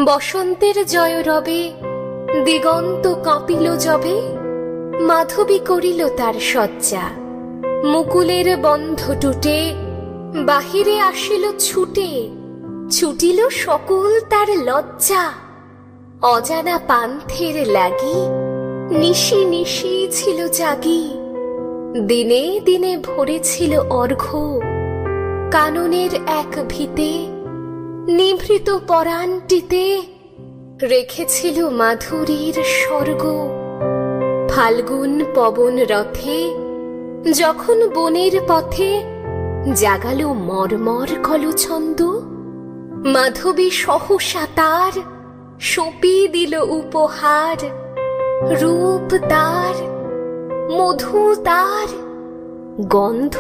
বসন্তের জয় রবে, দিগন্ত কাঁপিল যবে, মাধবী করিল তার শয্যা। মুকুলের বন্ধ টুটে বাহিরে আসিল ছুটে, ছুটিল সকল তার লজ্জা। অজানা পান্থের লাগি নিশি নিশি ছিল জাগি, দিনে দিনে ভরেছিল অর্ঘ্য। কাননের এক ভিতে নিভৃত পরাণটিতে রেখেছিল মাধুরীর স্বর্গ। ফাল্গুন পবন রথে যখন বনের পথে জাগালো মর্মর কলছন্দ, মাধবী সহসা তার সঁপি দিল উপহার। রূপ তার, মধু তার, গন্ধ